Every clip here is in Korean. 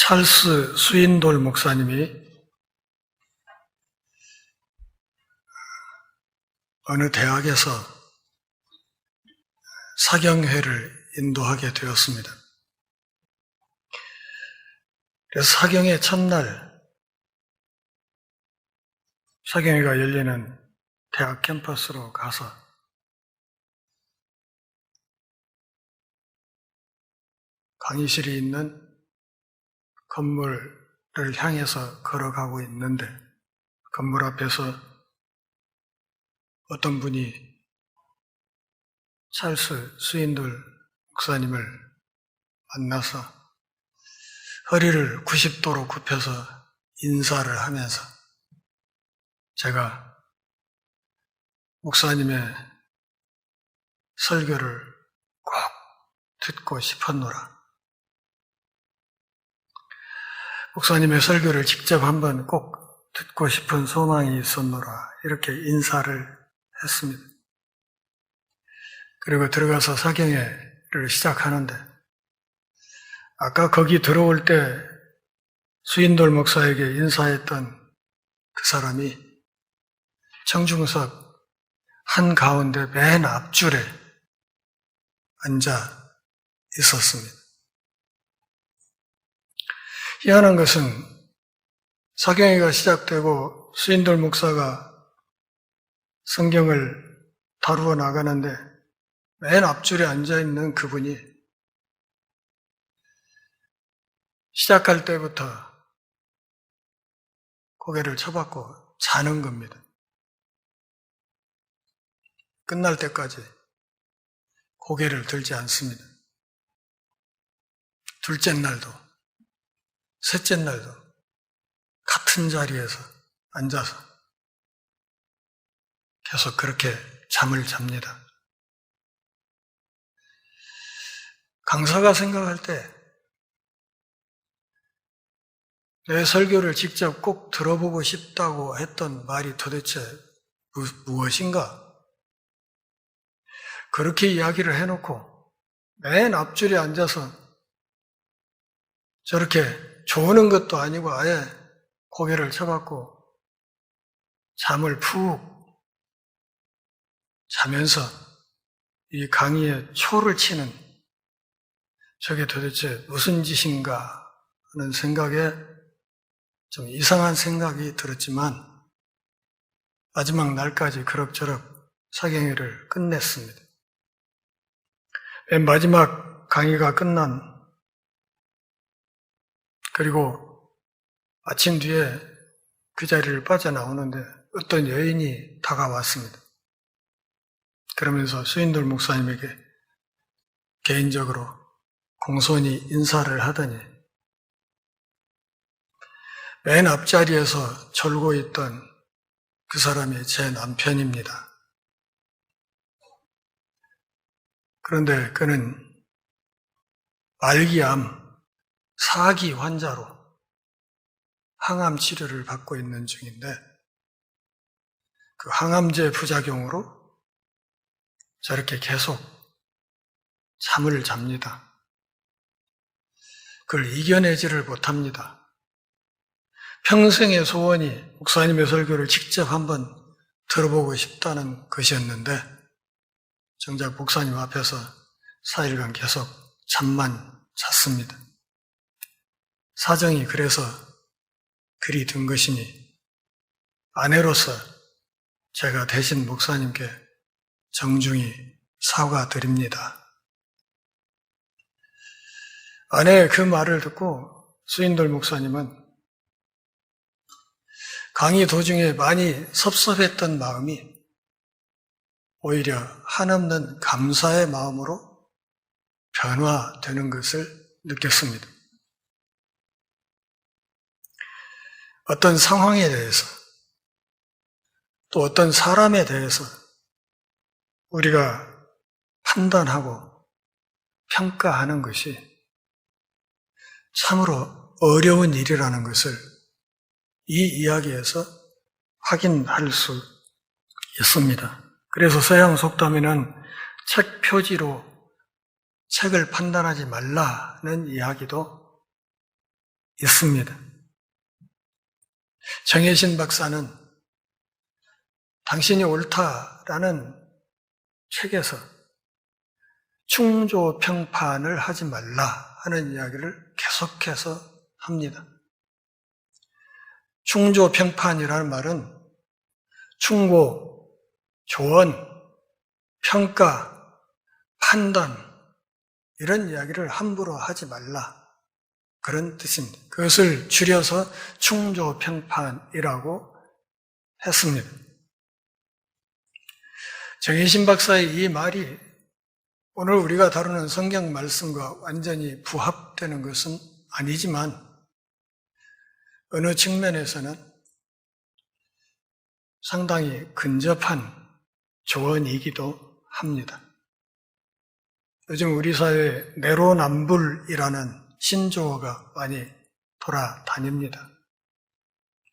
찰스 스윈돌 목사님이 어느 대학에서 사경회를 인도하게 되었습니다. 그래서 사경회 첫날 사경회가 열리는 대학 캠퍼스로 가서 강의실이 있는 건물을 향해서 걸어가고 있는데 건물 앞에서 어떤 분이 찰스 스윈돌 목사님을 만나서 허리를 90도로 굽혀서 인사를 하면서 제가 목사님의 설교를 꼭 듣고 싶었노라. 목사님의 설교를 직접 한번 꼭 듣고 싶은 소망이 있었노라. 이렇게 인사를 했습니다. 그리고 들어가서 사경회를 시작하는데 아까 거기 들어올 때 스윈돌 목사에게 인사했던 그 사람이 청중석 한가운데 맨 앞줄에 앉아 있었습니다. 희한한 것은 사경회가 시작되고 스윈돌 목사가 성경을 다루어 나가는데 맨 앞줄에 앉아있는 그분이 시작할 때부터 고개를 쳐박고 자는 겁니다. 끝날 때까지 고개를 들지 않습니다. 둘째 날도 셋째 날도 같은 자리에서 앉아서 계속 그렇게 잠을 잡니다. 강사가 생각할 때 내 설교를 직접 꼭 들어보고 싶다고 했던 말이 도대체 무엇인가? 그렇게 이야기를 해놓고 맨 앞줄에 앉아서 저렇게 조는 것도 아니고 아예 고개를 쳐박고 잠을 푹 자면서 이 강의에 초를 치는 저게 도대체 무슨 짓인가 하는 생각에 좀 이상한 생각이 들었지만 마지막 날까지 그럭저럭 사경회를 끝냈습니다. 맨 마지막 강의가 끝난 그리고 아침 뒤에 그 자리를 빠져나오는데 어떤 여인이 다가왔습니다. 그러면서 스윈돌 목사님에게 개인적으로 공손히 인사를 하더니 맨 앞자리에서 졸고 있던 그 사람이 제 남편입니다. 그런데 그는 말기암 4기 환자로 항암 치료를 받고 있는 중인데 그 항암제 부작용으로 저렇게 계속 잠을 잡니다. 그걸 이겨내지를 못합니다. 평생의 소원이 목사님의 설교를 직접 한번 들어보고 싶다는 것이었는데 정작 목사님 앞에서 4일간 계속 잠만 잤습니다. 사정이 그래서 그리 된 것이니 아내로서 제가 대신 목사님께 정중히 사과드립니다. 아내의 그 말을 듣고 스윈돌 목사님은 강의 도중에 많이 섭섭했던 마음이 오히려 한없는 감사의 마음으로 변화되는 것을 느꼈습니다. 어떤 상황에 대해서 또 어떤 사람에 대해서 우리가 판단하고 평가하는 것이 참으로 어려운 일이라는 것을 이 이야기에서 확인할 수 있습니다. 그래서 서양 속담에는 책 표지로 책을 판단하지 말라는 이야기도 있습니다. 정혜신 박사는 당신이 옳다라는 책에서 충조평판을 하지 말라 하는 이야기를 계속해서 합니다. 충조평판이라는 말은 충고, 조언, 평가, 판단 이런 이야기를 함부로 하지 말라 그런 뜻입니다. 그것을 줄여서 충조평판이라고 했습니다. 정혜신 박사의 이 말이 오늘 우리가 다루는 성경 말씀과 완전히 부합되는 것은 아니지만 어느 측면에서는 상당히 근접한 조언이기도 합니다. 요즘 우리 사회에 내로남불이라는 신조어가 많이 돌아다닙니다.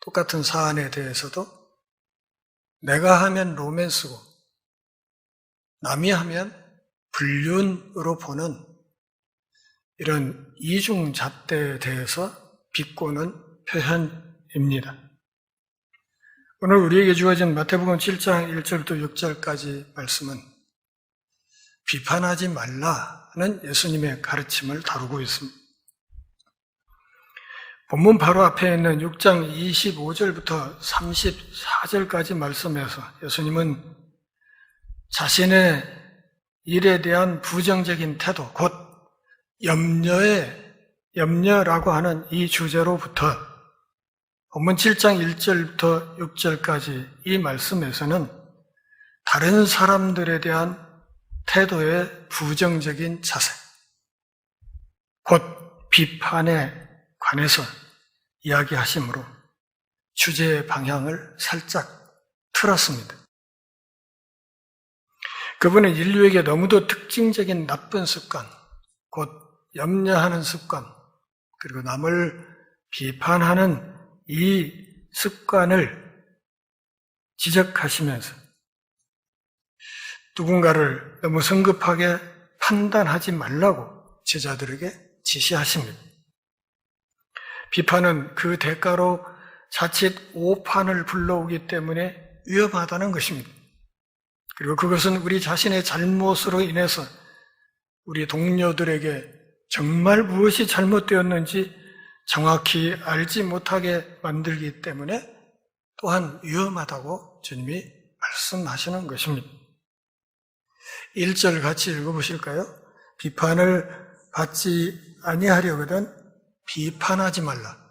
똑같은 사안에 대해서도 내가 하면 로맨스고 남이 하면 불륜으로 보는 이런 이중잣대에 대해서 비꼬는 표현입니다. 오늘 우리에게 주어진 마태복음 7장 1절부터 6절까지 말씀은 비판하지 말라는 예수님의 가르침을 다루고 있습니다. 본문 바로 앞에 있는 6장 25절부터 34절까지 말씀에서 예수님은 자신의 일에 대한 부정적인 태도, 곧 염려라고 하는 이 주제로부터 본문 7장 1절부터 6절까지 이 말씀에서는 다른 사람들에 대한 태도의 부정적인 자세, 곧 비판에 관해서 이야기하시므로 주제의 방향을 살짝 틀었습니다. 그분은 인류에게 너무도 특징적인 나쁜 습관, 곧 염려하는 습관, 그리고 남을 비판하는 이 습관을 지적하시면서 누군가를 너무 성급하게 판단하지 말라고 제자들에게 지시하십니다. 비판은 그 대가로 자칫 오판을 불러오기 때문에 위험하다는 것입니다. 그리고 그것은 우리 자신의 잘못으로 인해서 우리 동료들에게 정말 무엇이 잘못되었는지 정확히 알지 못하게 만들기 때문에 또한 위험하다고 주님이 말씀하시는 것입니다. 1절 같이 읽어보실까요? 비판을 받지 아니하려거든 비판하지 말라.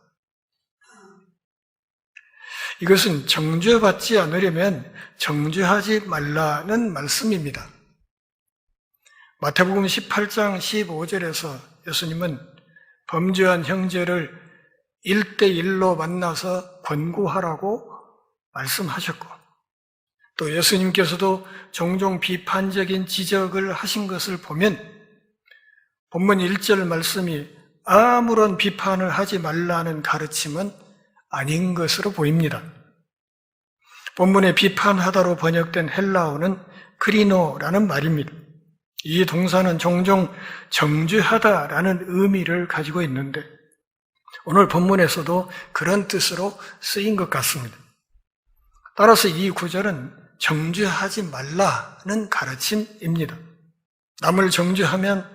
이것은 정죄받지 않으려면 정죄하지 말라는 말씀입니다. 마태복음 18장 15절에서 예수님은 범죄한 형제를 1대1로 만나서 권고하라고 말씀하셨고, 또 예수님께서도 종종 비판적인 지적을 하신 것을 보면 본문 1절 말씀이 아무런 비판을 하지 말라는 가르침은 아닌 것으로 보입니다. 본문에 비판하다로 번역된 헬라어는 크리노라는 말입니다. 이 동사는 종종 정죄하다라는 의미를 가지고 있는데 오늘 본문에서도 그런 뜻으로 쓰인 것 같습니다. 따라서 이 구절은 정죄하지 말라는 가르침입니다. 남을 정죄하면,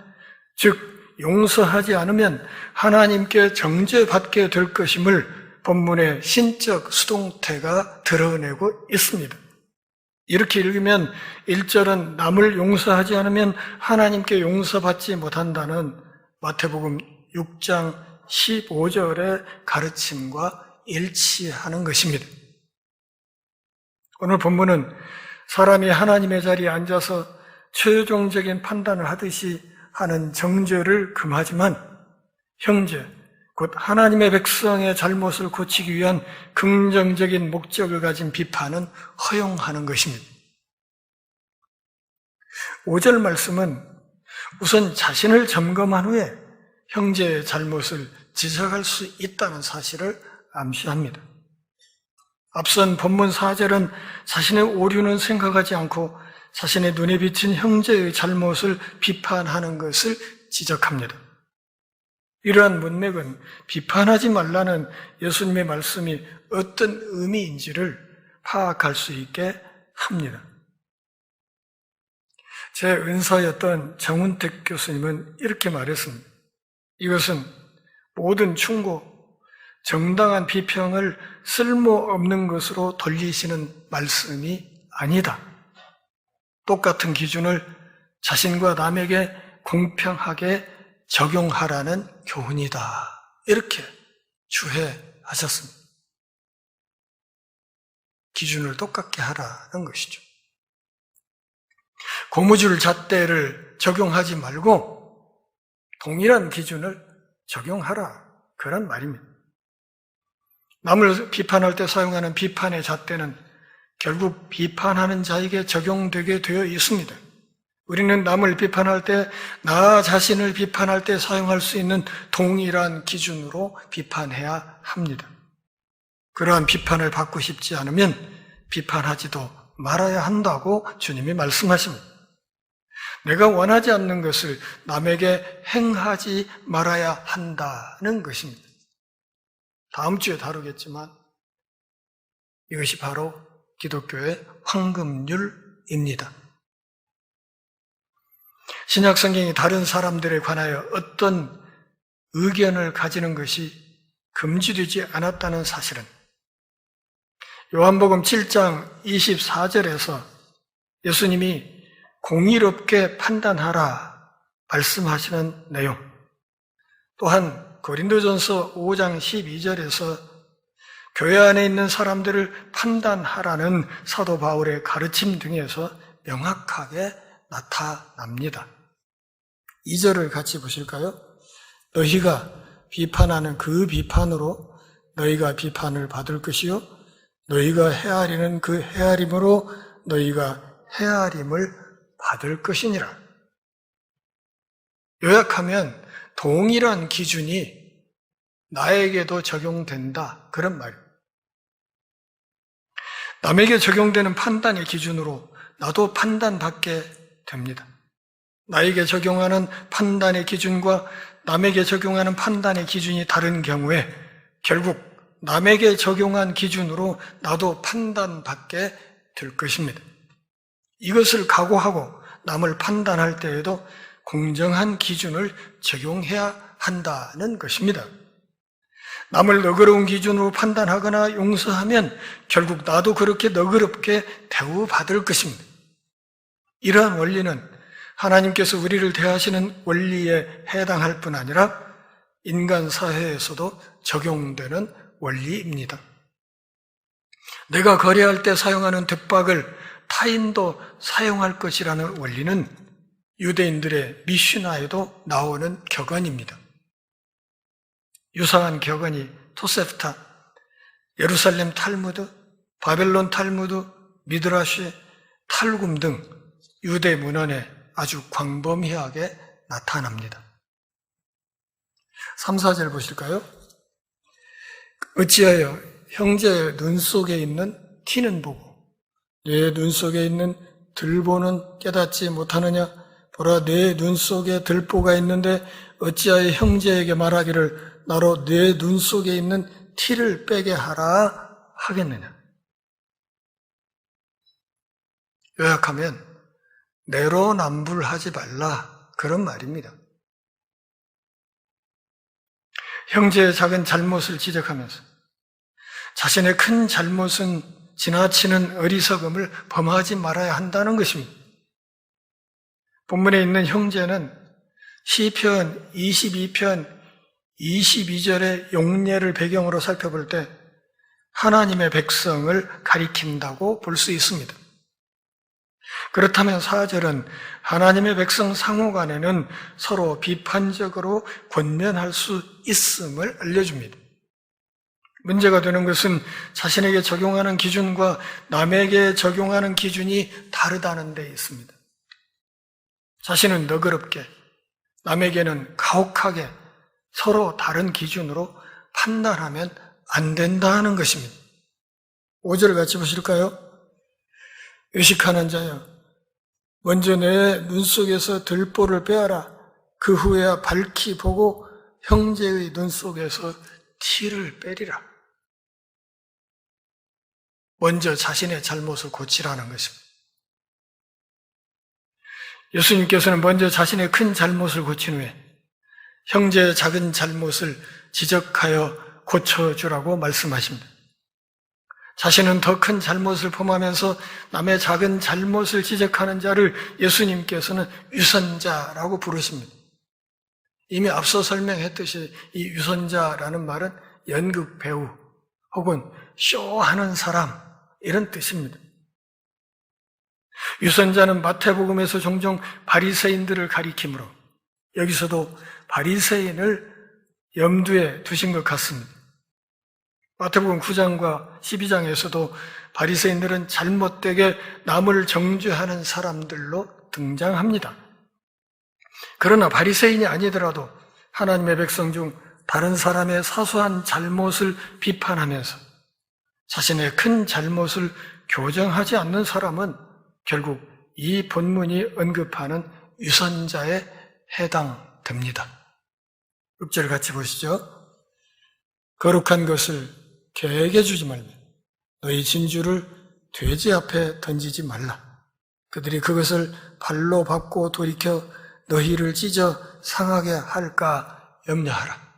즉 용서하지 않으면 하나님께 정죄받게 될 것임을 본문의 신적 수동태가 드러내고 있습니다. 이렇게 읽으면 1절은 남을 용서하지 않으면 하나님께 용서받지 못한다는 마태복음 6장 15절의 가르침과 일치하는 것입니다. 오늘 본문은 사람이 하나님의 자리에 앉아서 최종적인 판단을 하듯이 하는 정죄를 금하지만 형제, 곧 하나님의 백성의 잘못을 고치기 위한 긍정적인 목적을 가진 비판은 허용하는 것입니다. 5절 말씀은 우선 자신을 점검한 후에 형제의 잘못을 지적할 수 있다는 사실을 암시합니다. 앞선 본문 4절은 자신의 오류는 생각하지 않고 자신의 눈에 비친 형제의 잘못을 비판하는 것을 지적합니다. 이러한 문맥은 비판하지 말라는 예수님의 말씀이 어떤 의미인지를 파악할 수 있게 합니다. 제 은사였던 정운택 교수님은 이렇게 말했습니다. 이것은 모든 충고, 정당한 비평을 쓸모없는 것으로 돌리시는 말씀이 아니다. 똑같은 기준을 자신과 남에게 공평하게 적용하라는 교훈이다. 이렇게 주해하셨습니다. 기준을 똑같게 하라는 것이죠. 고무줄 잣대를 적용하지 말고 동일한 기준을 적용하라. 그런 말입니다. 남을 비판할 때 사용하는 비판의 잣대는 결국 비판하는 자에게 적용되게 되어 있습니다. 우리는 남을 비판할 때, 나 자신을 비판할 때 사용할 수 있는 동일한 기준으로 비판해야 합니다. 그러한 비판을 받고 싶지 않으면 비판하지도 말아야 한다고 주님이 말씀하십니다. 내가 원하지 않는 것을 남에게 행하지 말아야 한다는 것입니다. 다음 주에 다루겠지만 이것이 바로 기독교의 황금률입니다. 신약 성경이 다른 사람들에 관하여 어떤 의견을 가지는 것이 금지되지 않았다는 사실은 요한복음 7장 24절에서 예수님이 공의롭게 판단하라 말씀하시는 내용, 또한 고린도전서 5장 12절에서 교회 안에 있는 사람들을 판단하라는 사도 바울의 가르침 등에서 명확하게 나타납니다. 2절을 같이 보실까요? 너희가 비판하는 그 비판으로 너희가 비판을 받을 것이요 너희가 헤아리는 그 헤아림으로 너희가 헤아림을 받을 것이니라. 요약하면 동일한 기준이 나에게도 적용된다. 그런 말이에요. 남에게 적용되는 판단의 기준으로 나도 판단받게 됩니다. 나에게 적용하는 판단의 기준과 남에게 적용하는 판단의 기준이 다른 경우에 결국 남에게 적용한 기준으로 나도 판단받게 될 것입니다. 이것을 각오하고 남을 판단할 때에도 공정한 기준을 적용해야 한다는 것입니다. 남을 너그러운 기준으로 판단하거나 용서하면 결국 나도 그렇게 너그럽게 대우받을 것입니다. 이러한 원리는 하나님께서 우리를 대하시는 원리에 해당할 뿐 아니라 인간 사회에서도 적용되는 원리입니다. 내가 거래할 때 사용하는 득박을 타인도 사용할 것이라는 원리는 유대인들의 미슈나에도 나오는 격언입니다. 유사한 격언이 토세프타, 예루살렘 탈무드, 바벨론 탈무드, 미드라시, 탈굼 등 유대 문헌에 아주 광범위하게 나타납니다. 3, 4절 보실까요? 어찌하여 형제의 눈 속에 있는 티는 보고 내 눈 속에 있는 들보는 깨닫지 못하느냐? 보라, 내 눈 속에 들보가 있는데 어찌하여 형제에게 말하기를 나로 내 눈 속에 있는 티를 빼게 하라 하겠느냐? 요약하면 내로남불하지 말라, 그런 말입니다. 형제의 작은 잘못을 지적하면서 자신의 큰 잘못은 지나치는 어리석음을 범하지 말아야 한다는 것입니다. 본문에 있는 형제는 시편 22편 22절의 용례를 배경으로 살펴볼 때 하나님의 백성을 가리킨다고 볼 수 있습니다. 그렇다면 4절은 하나님의 백성 상호 간에는 서로 비판적으로 권면할 수 있음을 알려줍니다. 문제가 되는 것은 자신에게 적용하는 기준과 남에게 적용하는 기준이 다르다는 데 있습니다. 자신은 너그럽게, 남에게는 가혹하게 서로 다른 기준으로 판단하면 안 된다는 것입니다. 5절 같이 보실까요? 의식하는 자여, 먼저 내 눈 속에서 들보를 빼어라. 그 후에야 밝히 보고 형제의 눈 속에서 티를 빼리라. 먼저 자신의 잘못을 고치라는 것입니다. 예수님께서는 먼저 자신의 큰 잘못을 고친 후에 형제의 작은 잘못을 지적하여 고쳐주라고 말씀하십니다. 자신은 더 큰 잘못을 범하면서 남의 작은 잘못을 지적하는 자를 예수님께서는 유선자라고 부르십니다. 이미 앞서 설명했듯이 이 유선자라는 말은 연극 배우 혹은 쇼하는 사람 이런 뜻입니다. 유선자는 마태복음에서 종종 바리새인들을 가리키므로 여기서도 바리새인을 염두에 두신 것 같습니다. 마태복음 9장과 12장에서도 바리새인들은 잘못되게 남을 정죄하는 사람들로 등장합니다. 그러나 바리새인이 아니더라도 하나님의 백성 중 다른 사람의 사소한 잘못을 비판하면서 자신의 큰 잘못을 교정하지 않는 사람은 결국 이 본문이 언급하는 유선자에 해당됩니다. 6절 같이 보시죠. 거룩한 것을 개에게 주지 말며 너희 진주를 돼지 앞에 던지지 말라. 그들이 그것을 발로 밟고 돌이켜 너희를 찢어 상하게 할까 염려하라.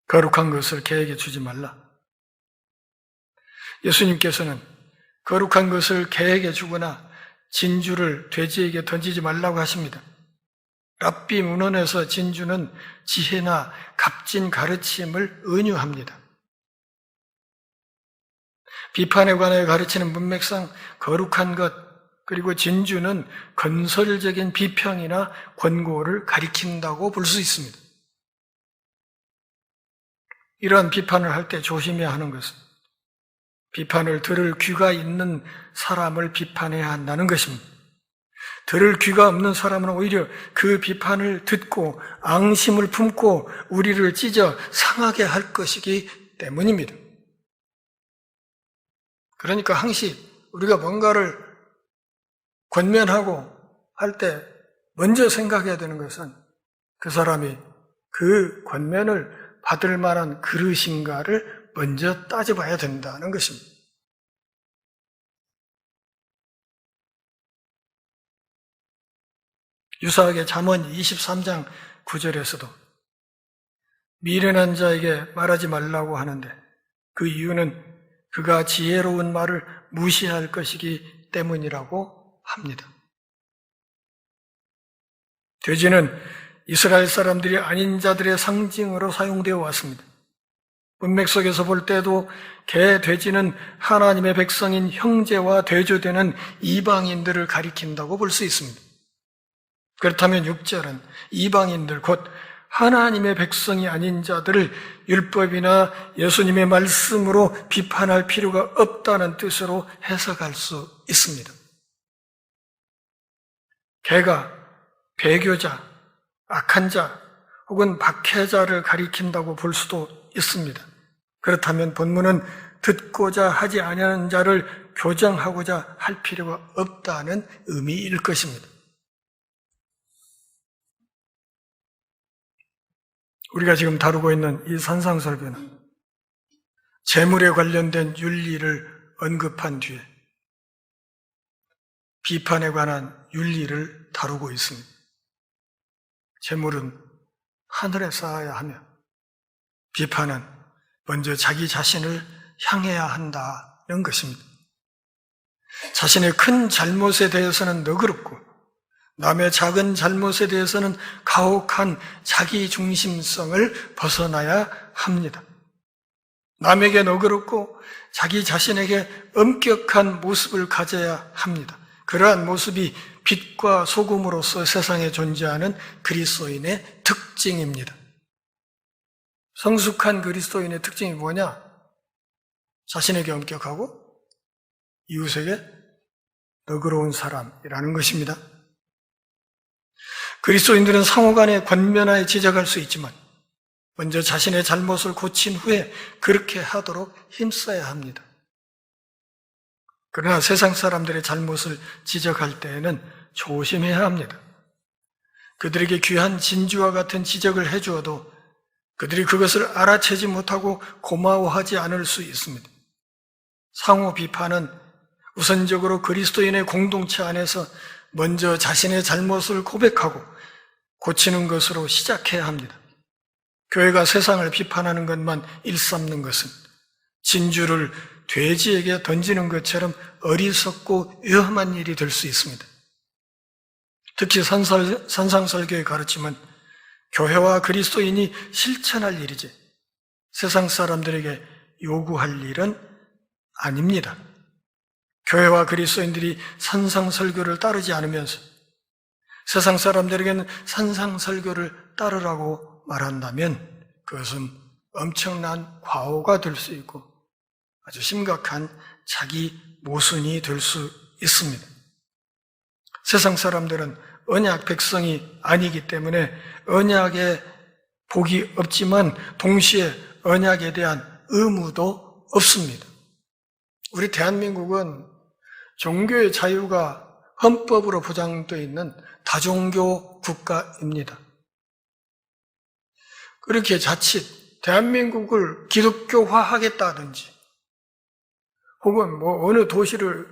거룩한 것을 개에게 주지 말라. 예수님께서는 거룩한 것을 개에게 주거나 진주를 돼지에게 던지지 말라고 하십니다. 랍비 문헌에서 진주는 지혜나 값진 가르침을 은유합니다. 비판에 관해 가르치는 문맥상 거룩한 것 그리고 진주는 건설적인 비평이나 권고를 가리킨다고 볼 수 있습니다. 이러한 비판을 할 때 조심해야 하는 것은 비판을 들을 귀가 있는 사람을 비판해야 한다는 것입니다. 들을 귀가 없는 사람은 오히려 그 비판을 듣고 앙심을 품고 우리를 찢어 상하게 할 것이기 때문입니다. 그러니까 항시 우리가 뭔가를 권면하고 할 때 먼저 생각해야 되는 것은 그 사람이 그 권면을 받을 만한 그릇인가를 먼저 따져봐야 된다는 것입니다. 유사하게 잠언 23장 9절에서도 미련한 자에게 말하지 말라고 하는데 그 이유는 그가 지혜로운 말을 무시할 것이기 때문이라고 합니다. 돼지는 이스라엘 사람들이 아닌 자들의 상징으로 사용되어 왔습니다. 문맥 속에서 볼 때도 개, 돼지는 하나님의 백성인 형제와 대조되는 이방인들을 가리킨다고 볼 수 있습니다. 그렇다면 6절은 이방인들 곧 하나님의 백성이 아닌 자들을 율법이나 예수님의 말씀으로 비판할 필요가 없다는 뜻으로 해석할 수 있습니다. 개가 배교자, 악한 자 혹은 박해자를 가리킨다고 볼 수도 있습니다. 그렇다면 본문은 듣고자 하지 아니하는 자를 교정하고자 할 필요가 없다는 의미일 것입니다. 우리가 지금 다루고 있는 이 산상설교는 재물에 관련된 윤리를 언급한 뒤에 비판에 관한 윤리를 다루고 있습니다. 재물은 하늘에 쌓아야 하며 비판은 먼저 자기 자신을 향해야 한다는 것입니다. 자신의 큰 잘못에 대해서는 너그럽고 남의 작은 잘못에 대해서는 가혹한 자기 중심성을 벗어나야 합니다. 남에게 너그럽고 자기 자신에게 엄격한 모습을 가져야 합니다. 그러한 모습이 빛과 소금으로서 세상에 존재하는 그리스도인의 특징입니다. 성숙한 그리스도인의 특징이 뭐냐? 자신에게 엄격하고 이웃에게 너그러운 사람이라는 것입니다. 그리스도인들은 상호간에 권면하여 지적할 수 있지만 먼저 자신의 잘못을 고친 후에 그렇게 하도록 힘써야 합니다. 그러나 세상 사람들의 잘못을 지적할 때에는 조심해야 합니다. 그들에게 귀한 진주와 같은 지적을 해주어도 그들이 그것을 알아채지 못하고 고마워하지 않을 수 있습니다. 상호 비판은 우선적으로 그리스도인의 공동체 안에서 먼저 자신의 잘못을 고백하고 고치는 것으로 시작해야 합니다. 교회가 세상을 비판하는 것만 일삼는 것은 진주를 돼지에게 던지는 것처럼 어리석고 위험한 일이 될 수 있습니다. 특히 산상설교의 가르침은 교회와 그리스도인이 실천할 일이지 세상 사람들에게 요구할 일은 아닙니다. 교회와 그리스도인들이 산상설교를 따르지 않으면서 세상 사람들에게는 산상설교를 따르라고 말한다면 그것은 엄청난 과오가 될 수 있고 아주 심각한 자기 모순이 될 수 있습니다. 세상 사람들은 언약 백성이 아니기 때문에 언약에 복이 없지만 동시에 언약에 대한 의무도 없습니다. 우리 대한민국은 종교의 자유가 헌법으로 보장되어 있는 다종교 국가입니다. 그렇게 자칫 대한민국을 기독교화하겠다든지 혹은 어느 도시를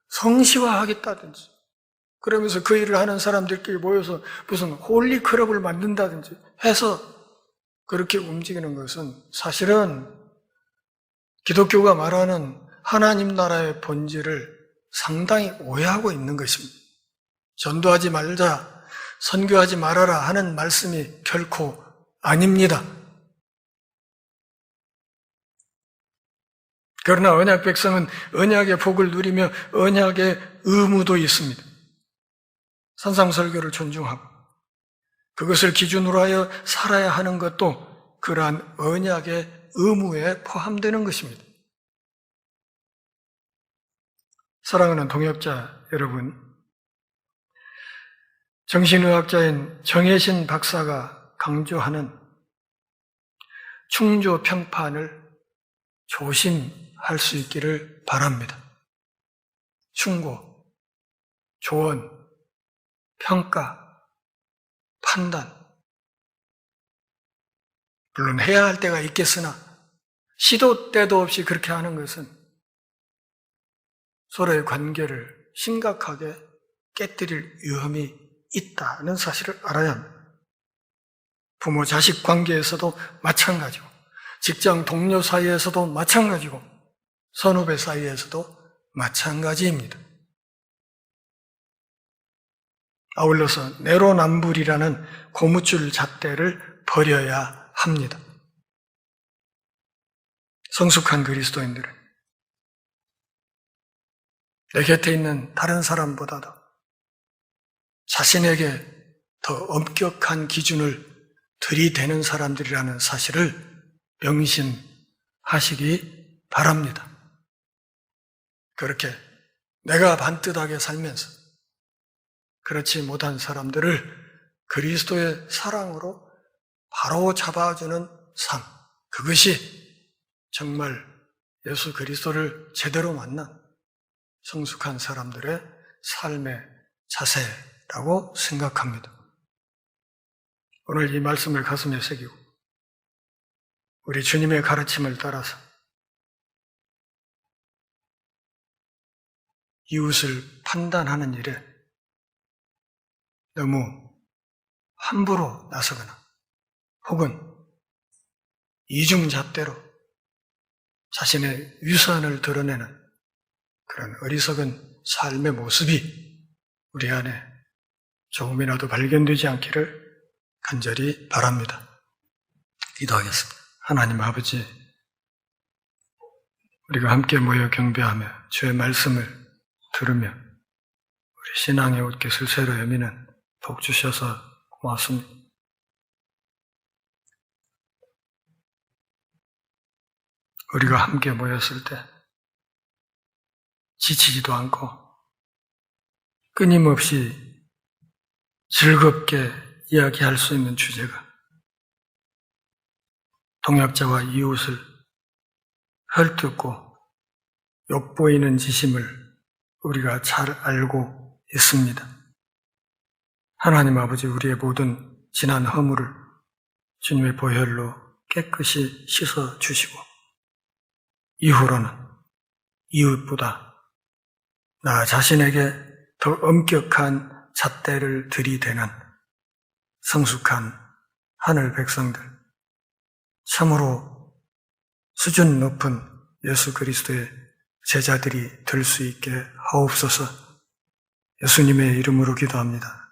성시화하겠다든지 그러면서 그 일을 하는 사람들끼리 모여서 무슨 홀리클럽을 만든다든지 해서 그렇게 움직이는 것은 사실은 기독교가 말하는 하나님 나라의 본질을 상당히 오해하고 있는 것입니다. 전도하지 말자, 선교하지 말아라 하는 말씀이 결코 아닙니다. 그러나 언약 백성은 언약의 복을 누리며 언약의 의무도 있습니다. 산상설교를 존중하고 그것을 기준으로 하여 살아야 하는 것도 그러한 언약의 의무에 포함되는 것입니다. 사랑하는 동역자 여러분, 정신의학자인 정혜신 박사가 강조하는 충조 평판을 조심할 수 있기를 바랍니다. 충고, 조언, 평가, 판단. 물론 해야 할 때가 있겠으나 시도 때도 없이 그렇게 하는 것은 서로의 관계를 심각하게 깨뜨릴 위험이 있다는 사실을 알아야 합니다. 부모 자식 관계에서도 마찬가지고 직장 동료 사이에서도 마찬가지고 선후배 사이에서도 마찬가지입니다. 아울러서 내로남불이라는 고무줄 잣대를 버려야 합니다. 성숙한 그리스도인들은 내 곁에 있는 다른 사람보다도 자신에게 더 엄격한 기준을 들이대는 사람들이라는 사실을 명심하시기 바랍니다. 그렇게 내가 반듯하게 살면서 그렇지 못한 사람들을 그리스도의 사랑으로 바로 잡아주는 삶, 그것이 정말 예수 그리스도를 제대로 만난 성숙한 사람들의 삶의 자세라고 생각합니다. 오늘 이 말씀을 가슴에 새기고 우리 주님의 가르침을 따라서 이웃을 판단하는 일에 너무 함부로 나서거나 혹은 이중잣대로 자신의 위선을 드러내는 그런 어리석은 삶의 모습이 우리 안에 조금이라도 발견되지 않기를 간절히 바랍니다. 기도하겠습니다. 하나님 아버지, 우리가 함께 모여 경배하며 주의 말씀을 들으며 우리 신앙의 옷깃을 새로 여미는 복 주셔서 고맙습니다. 우리가 함께 모였을 때 지치지도 않고 끊임없이 즐겁게 이야기할 수 있는 주제가 동역자와 이웃을 헐뜯고 욕보이는 지심을 우리가 잘 알고 있습니다. 하나님 아버지, 우리의 모든 지난 허물을 주님의 보혈로 깨끗이 씻어 주시고, 이후로는 이웃보다 나 자신에게 더 엄격한 잣대를 들이대는 성숙한 하늘 백성들, 참으로 수준 높은 예수 그리스도의 제자들이 될 수 있게 하옵소서. 예수님의 이름으로 기도합니다.